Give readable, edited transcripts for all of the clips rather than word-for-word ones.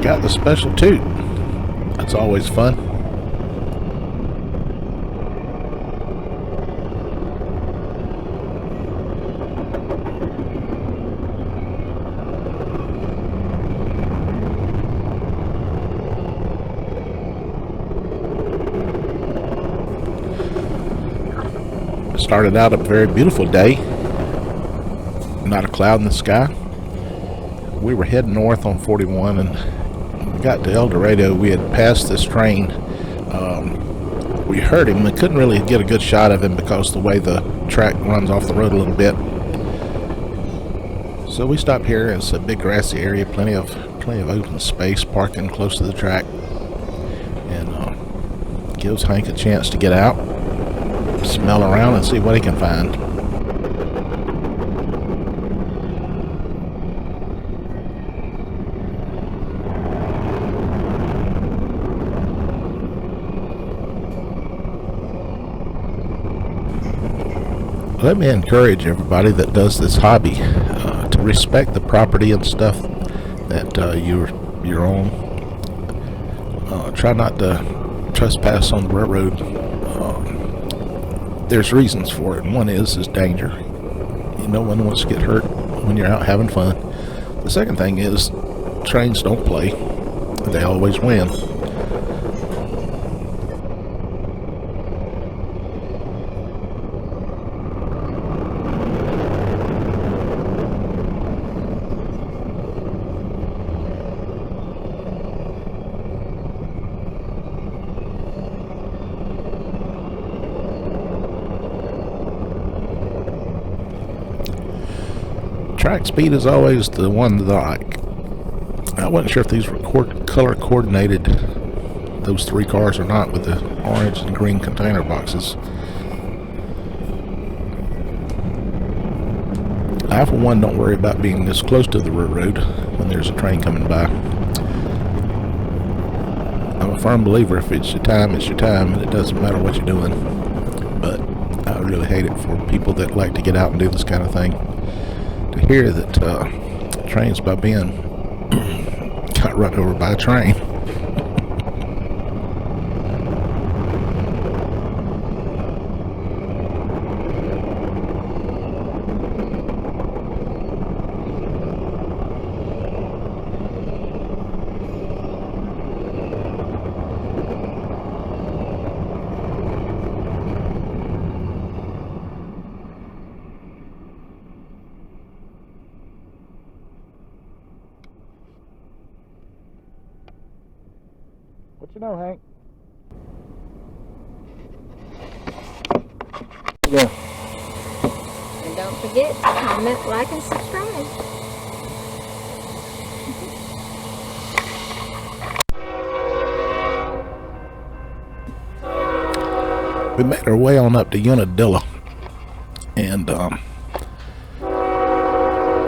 Got the special toot. That's always fun. Started out a very beautiful day. Not a cloud in the sky. We were heading north on 41, and when we got to El Dorado, we had passed this train. We heard him. We couldn't really get a good shot of him because the way the track runs off the road a little bit. So we stopped here. It's a big grassy area, plenty of open space, parking close to the track, and gives Hank a chance to get out, smell around, and see what he can find. Let me encourage everybody that does this hobby to respect the property and stuff that you're on. Try not to trespass on the railroad. There's reasons for it, and one is danger. No one wants to get hurt when you're out having fun. The second thing is trains don't play. They always win. Track speed is always the one that I like. I wasn't sure if these were color coordinated, those three cars, or not, with the orange and green container boxes. I, for one, don't worry about being this close to the railroad when there's a train coming by. I'm a firm believer, if it's your time, it's your time, and it doesn't matter what you're doing. But I really hate it for people that like to get out and do this kind of thing. To hear that trains by Ben got run over by a train. What you know, Hank? Yeah. And don't forget to comment, like, and subscribe. We made our way on up to Unadilla, and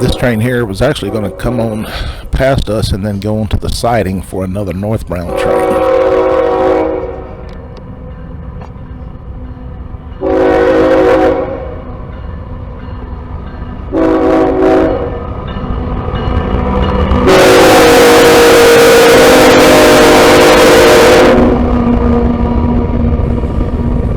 this train here was actually going to come on past us and then go onto the siding for another northbound train.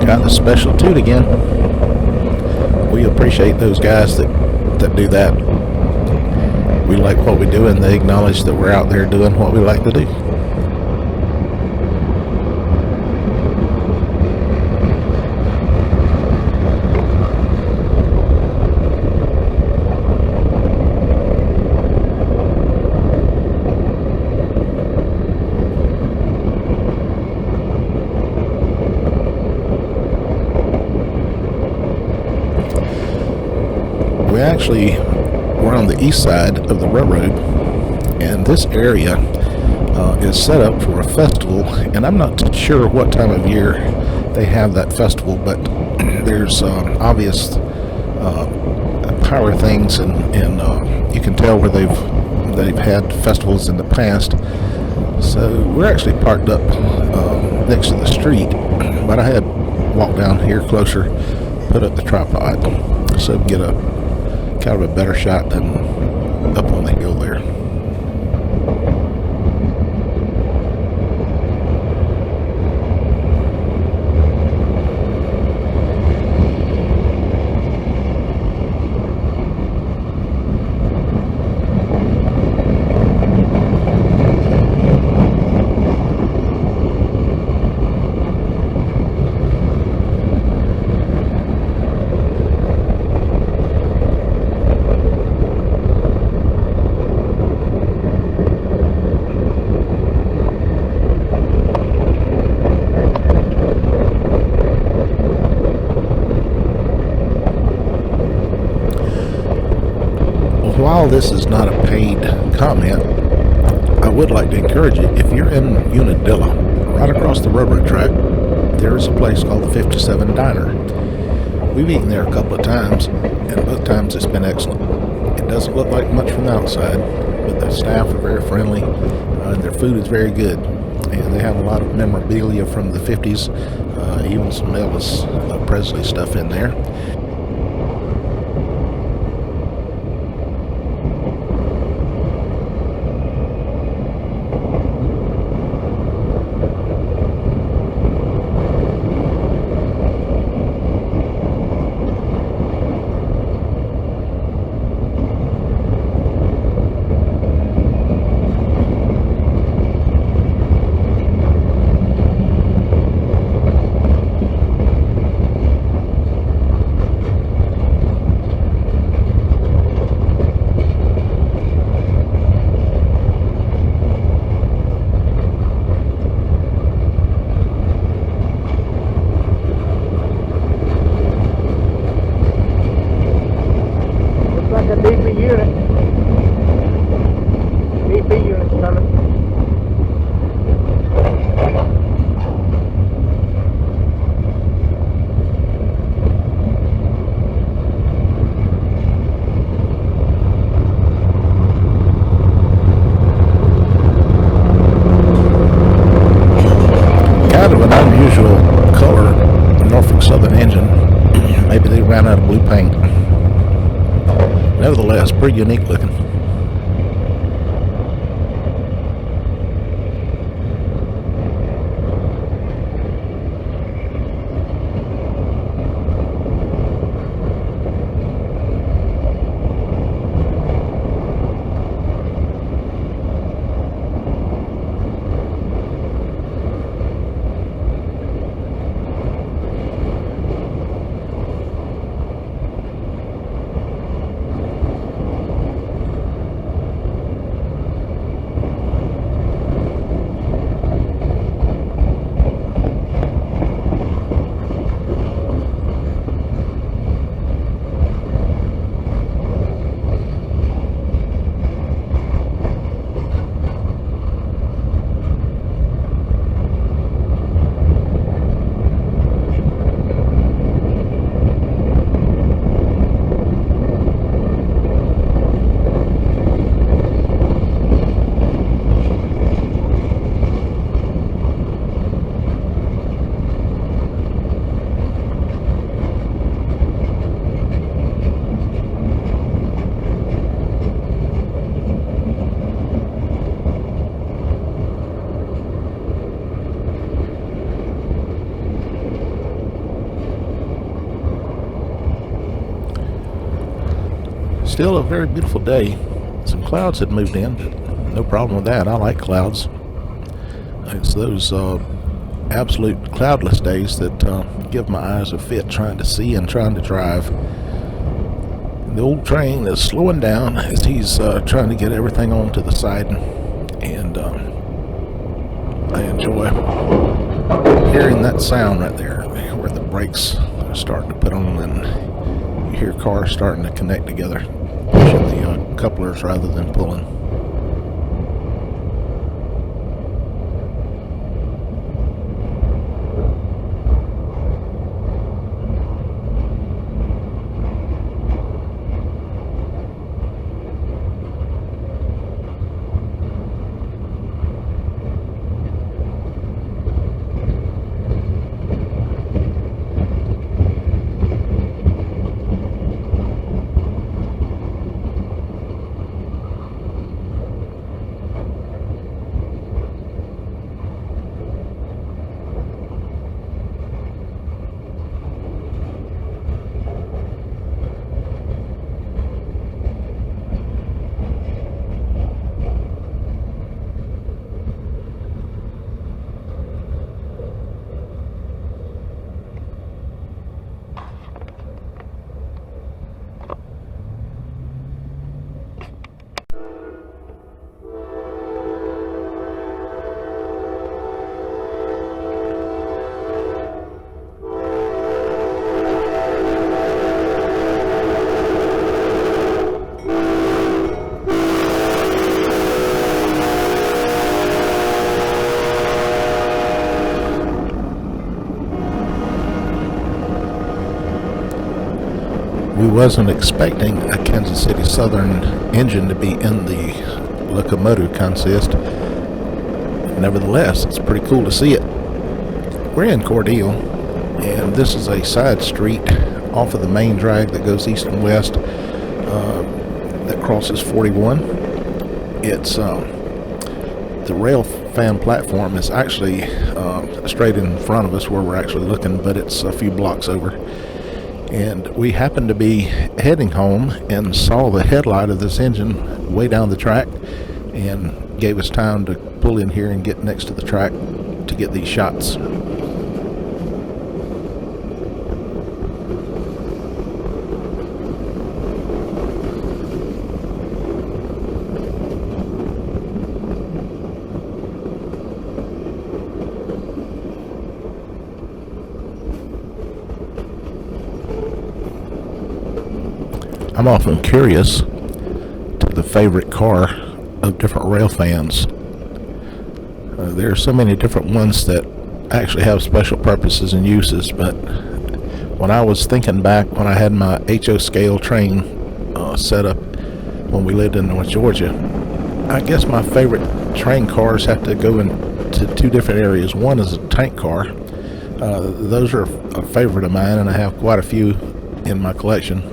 Got the special toot again. We appreciate those guys that do that. We like what we do, and they acknowledge that we're out there doing what we like to do. We actually were on the east side of the railroad, and this area is set up for a festival, and I'm not sure what time of year they have that festival, but there's obvious power things, and you can tell where they've had festivals in the past. So we're actually parked up next to the street, but I had walked down here closer, put up the tripod so we can get a kind of a better shot than up on the hill there. while this is not a paid comment, I would like to encourage you, if you're in Unadilla, right across the railroad track, there's a place called the 57 Diner. We've eaten there a couple of times, and both times it's been excellent. It doesn't look like much from the outside, but the staff are very friendly, and their food is very good. And they have a lot of memorabilia from the 50s, even some Elvis Presley stuff in there. Like a DP unit. DP unit's coming. Kind of an unusual color, Norfolk Southern engine. Maybe they ran out of blue paint. Nevertheless, pretty unique looking. Still a very beautiful day. Some clouds had moved in, but no problem with that. I like clouds. It's those absolute cloudless days that give my eyes a fit trying to see and trying to drive. The old train is slowing down as he's trying to get everything onto the siding, and I enjoy hearing that sound right there where the brakes are starting to put on and you hear cars starting to connect together, pushing the couplers rather than pulling. wasn't expecting a Kansas City Southern engine to be in the locomotive consist. Nevertheless, it's pretty cool to see it. We're in Cordele, and this is a side street off of the main drag that goes east and west that crosses 41. It's the Railfanning platform is actually straight in front of us where we're actually looking, but it's a few blocks over. And we happened to be heading home and saw the headlight of this engine way down the track, and gave us time to pull in here and get next to the track to get these shots. I'm often curious to the favorite car of different rail fans. There are so many different ones that actually have special purposes and uses, but when I was thinking back when I had my HO scale train set up when we lived in North Georgia, I guess my favorite train cars have to go into two different areas. One is a tank car. Those are a favorite of mine, and I have quite a few in my collection.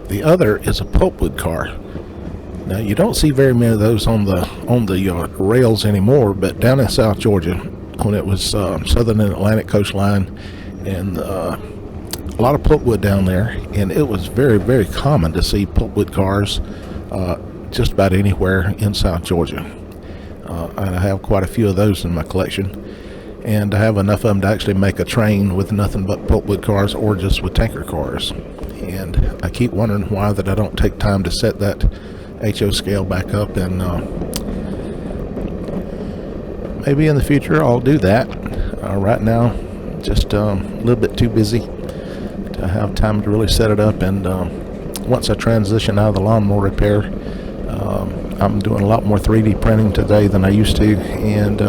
The other is a pulpwood car. Now, you don't see very many of those on the rails anymore, but down in South Georgia, when it was Southern and Atlantic coastline, and a lot of pulpwood down there, and it was very, very common to see pulpwood cars just about anywhere in South Georgia. And I have quite a few of those in my collection, and I have enough of them to actually make a train with nothing but pulpwood cars or just with tanker cars. And I keep wondering why that I don't take time to set that HO scale back up, and maybe in the future I'll do that. Right now, just a little bit too busy to have time to really set it up, and once I transition out of the lawnmower repair, I'm doing a lot more 3D printing today than I used to, and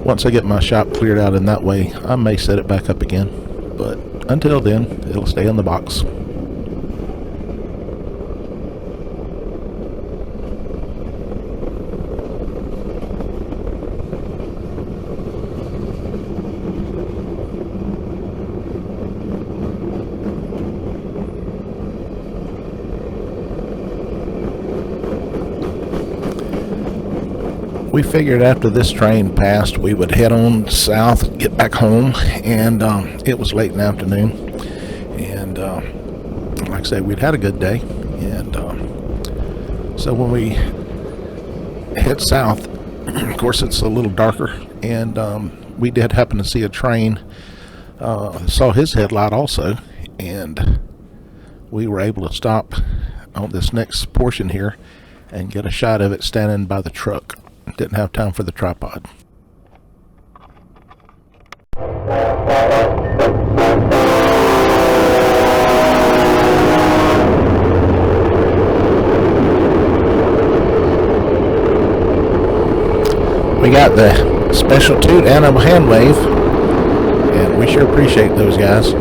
once I get my shop cleared out in that way, I may set it back up again, but until then, it'll stay in the box. We figured after this train passed, we would head on south, get back home, and it was late in the afternoon, and like I said, we'd had a good day, and so when we head south, of course it's a little darker, and we did happen to see a train, saw his headlight also, and we were able to stop on this next portion here and get a shot of it standing by the truck. Didn't have time for the tripod. We got the special toot and a hand wave, and we sure appreciate those guys.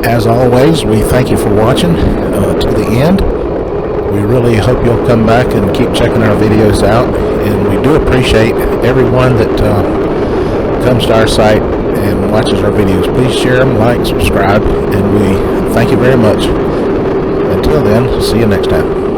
As always, we thank you for watching to the end. We really hope you'll come back and keep checking our videos out, and we do appreciate everyone that comes to our site and watches our videos. Please share them, like, subscribe, and we thank you very much. Until Until then, see you next time.